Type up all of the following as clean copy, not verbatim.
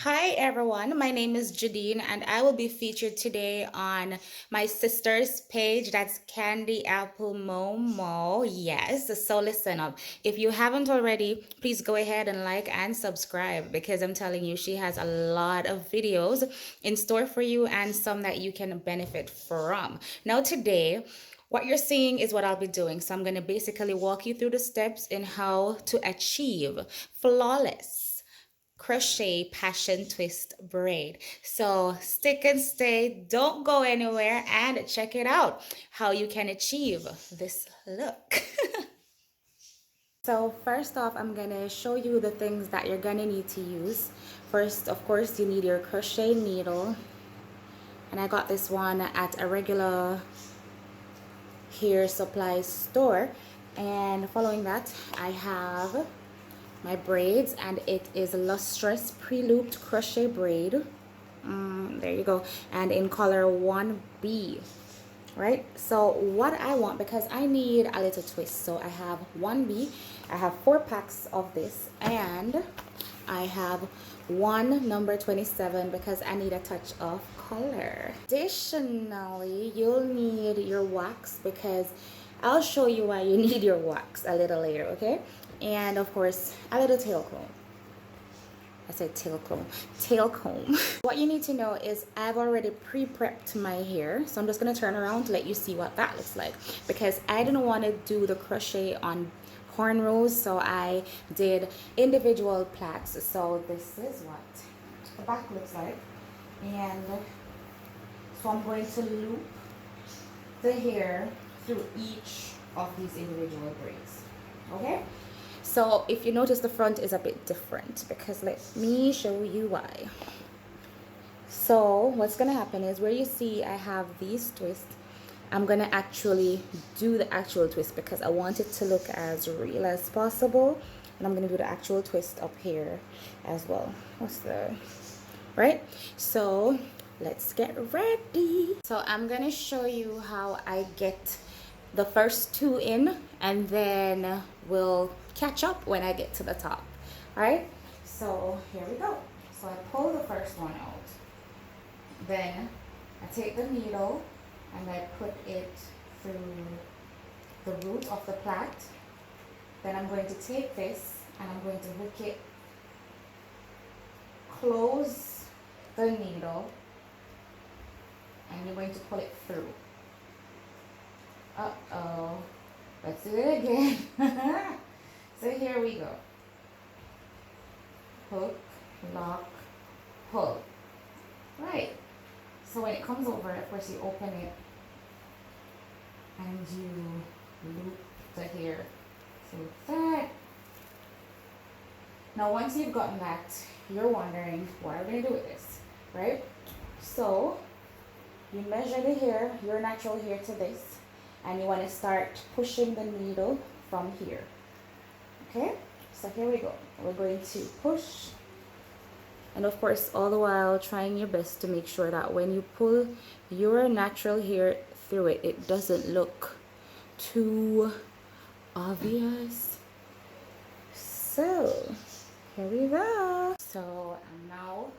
Hi everyone, my name is Jadine and I will be featured today on my sister's page. That's Candyapplemomo. Yes, so listen up. If you haven't already, please go ahead and like and subscribe because I'm telling you, she has a lot of videos in store for you and some that you can benefit from. Now today, what you're seeing is what I'll be doing. So I'm going to basically walk you through the steps in how to achieve flawless crochet passion twist braid. So stick and stay, don't go anywhere, and check it out how you can achieve this look. So first off, I'm gonna show you the things that you're gonna need to use. First, of course, you need your crochet needle, and I got this one at a regular hair supply store. And following that, I have my braids, and it is lustrous pre-looped crochet braid. There you go, and in color 1B. Right, so what I want, because I need a little twist, so I have 1B, I have 4 packs of this, and I have one number 27 because I need a touch of color. Additionally, you'll need your wax because I'll show you why you need your wax a little later, okay? And of course, a little tail comb. I said tail comb. What you need to know is I've already pre-prepped my hair, so I'm just gonna turn around to let you see what that looks like, because I didn't want to do the crochet on cornrows, so I did individual plaits. So this is what the back looks like, and so I'm going to loop the hair through each of these individual braids. Okay, so if you notice, the front is a bit different because let me show you why. So what's gonna happen is, where you see I have these twists, I'm gonna actually do the actual twist because I want it to look as real as possible, and I'm gonna do the actual twist up here as well. What's the right? So let's get ready. So I'm gonna show you how I get the first 2 in, and then we'll catch up when I get to the top. All right, so here we go. So I pull the first one out, then I take the needle and I put it through the root of the plait. Then I'm going to take this and I'm going to hook it, close the needle, and you're going to pull it through. Uh-oh, let's do it again. So here we go. Hook, lock, pull. Right. So when it comes over, of course you open it and you loop the hair through that. Now once you've gotten that, you're wondering, what are we going to do with this? Right? So you measure the hair, your natural hair, to this, and you want to start pushing the needle from here. Okay, so here we go. We're going to push, and of course all the while trying your best to make sure that when you pull your natural hair through it, it doesn't look too obvious. So here we go. So I'm now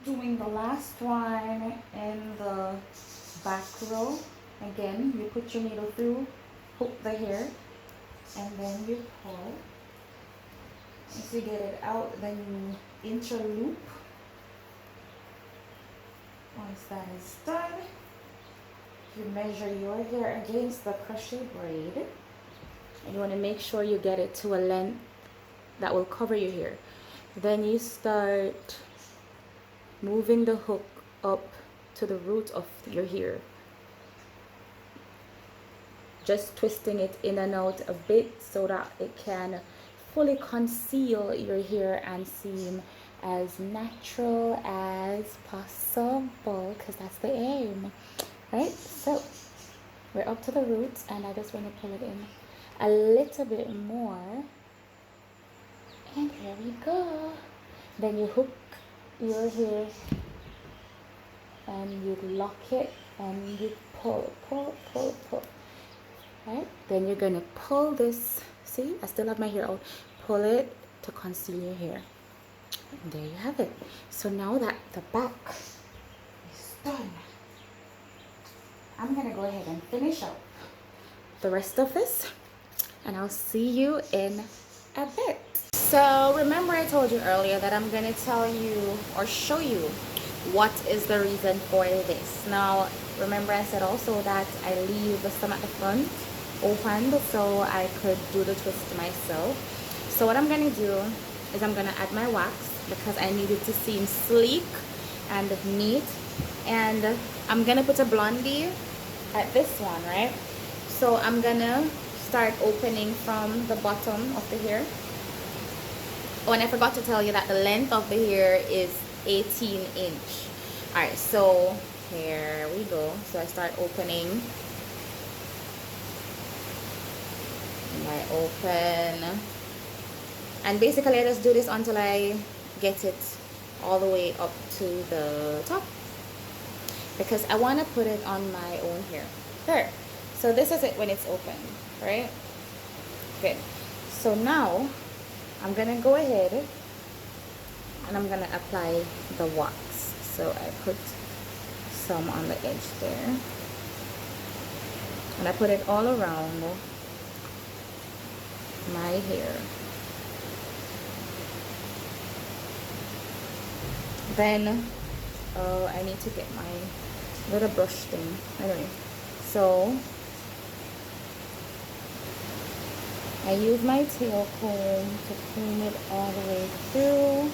doing the last one in the back row. Again, you put your needle through, hook the hair, and then you pull. Once you get it out, then you interloop. Once that is done, you measure your hair against the crochet braid, and you want to make sure you get it to a length that will cover your hair. Then you start moving the hook up to the root of your hair, just twisting it in and out a bit so that it can fully conceal your hair and seem as natural as possible, because that's the aim, right? So we're up to the roots, and I just want to pull it in a little bit more, and here we go. Then you hook your hair and you lock it and you pull. Right, then you're gonna pull this. See, I still have my hair out. Pull it to conceal your hair. And there you have it. So now that the back is done, I'm gonna go ahead and finish up the rest of this, and I'll see you in a bit. So remember I told you earlier that I'm gonna tell you or show you what is the reason for this. Now remember I said also that I leave some at the front opened so I could do the twist myself. So what I'm gonna do is I'm gonna add my wax because I need it to seem sleek and neat, and I'm gonna put a blondie at this one, right? So I'm gonna start opening from the bottom of the hair. Oh, and I forgot to tell you that the length of the hair is 18 inch. All right, so here we go. So I start opening, and I open, and basically I just do this until I get it all the way up to the top, because I want to put it on my own hair. There. So this is it when it's open, right? Good. So now I'm gonna go ahead and I'm gonna apply the wax. So I put some on the edge there, and I put it all around my hair. Then I need to get my little brush thing. Anyway, so I use my tail comb to comb it all the way through.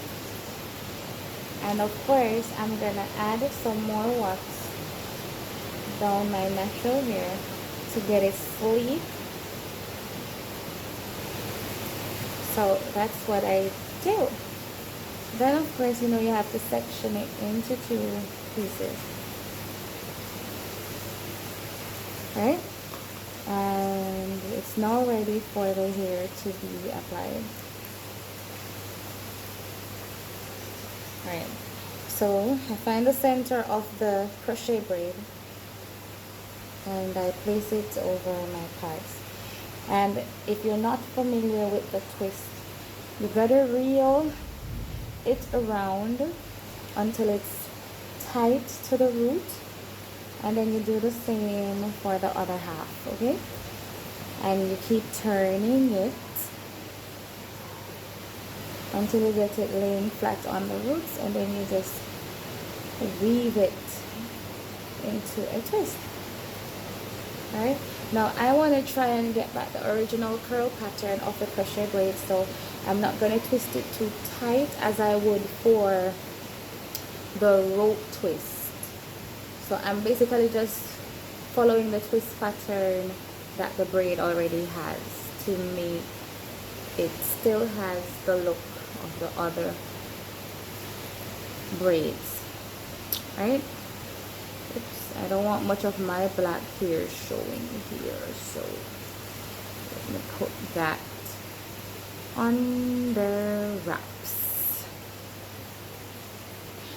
And of course, I'm gonna add some more wax down my natural hair to get it sleek. So that's what I do. Then of course, you know, you have to section it into 2 pieces, right? And it's now ready for the hair to be applied. Right, so I find the center of the crochet braid and I place it over my parts. And if you're not familiar with the twist, you gotta reel it around until it's tight to the root, and then you do the same for the other half, okay? And you keep turning it until you get it laying flat on the roots, and then you just weave it into a twist. Alright, now I want to try and get back the original curl pattern of the crochet braid, so I'm not going to twist it too tight as I would for the rope twist. So I'm basically just following the twist pattern that the braid already has to make it still has the look of the other braids, right? Oops, I don't want much of my black hair showing here, so let me put that on the wraps.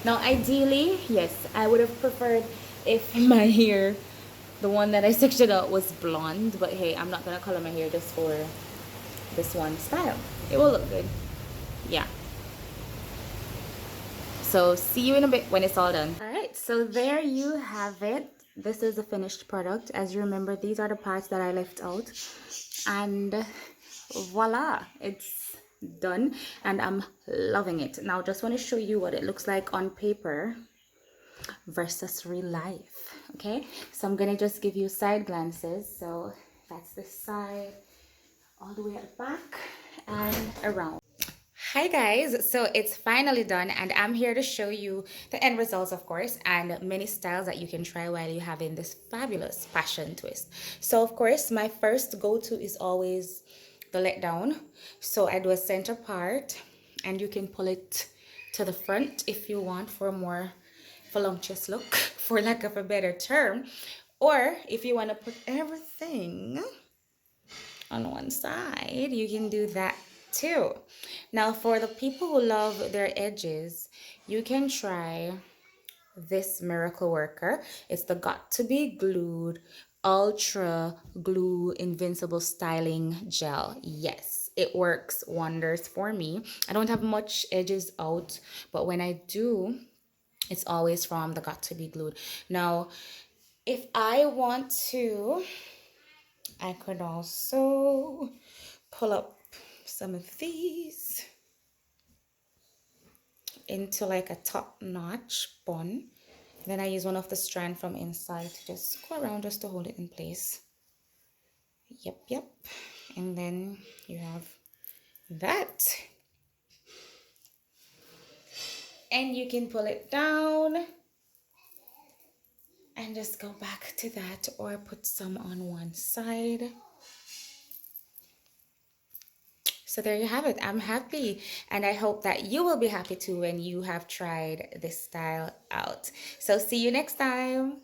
Now ideally, yes, I would have preferred if my hair, the one that I sectioned out, was blonde, but hey, I'm not gonna color my hair just for this one style. It will look good. Yeah. So see you in a bit when it's all done. All right, so there you have it. This is the finished product. As you remember, these are the parts that I left out, and voila, it's done and I'm loving it. Now just want to show you what it looks like on paper versus real life. Okay, so I'm gonna just give you side glances. So that's the side, all the way at the back and around. Hi guys, so it's finally done and I'm here to show you the end results, of course, and many styles that you can try while you're having this fabulous fashion twist. So of course, my first go-to is always the let down. So I do a center part and you can pull it to the front if you want for a more voluptuous look, for lack of a better term, or if you want to put everything on one side, you can do that too. Now for the people who love their edges, you can try this miracle worker. It's the got to be glued ultra glue invincible styling gel. Yes, it works wonders for me. I don't have much edges out, but when I do, it's always from the Got to Be Glued. Now, if I want to, I could also pull up some of these into like a top notch bun. Then I use one of the strand from inside to just go around just to hold it in place. Yep. And then you have that. And you can pull it down and just go back to that, or put some on one side. So there you have it. I'm happy, and I hope that you will be happy too when you have tried this style out. So see you next time.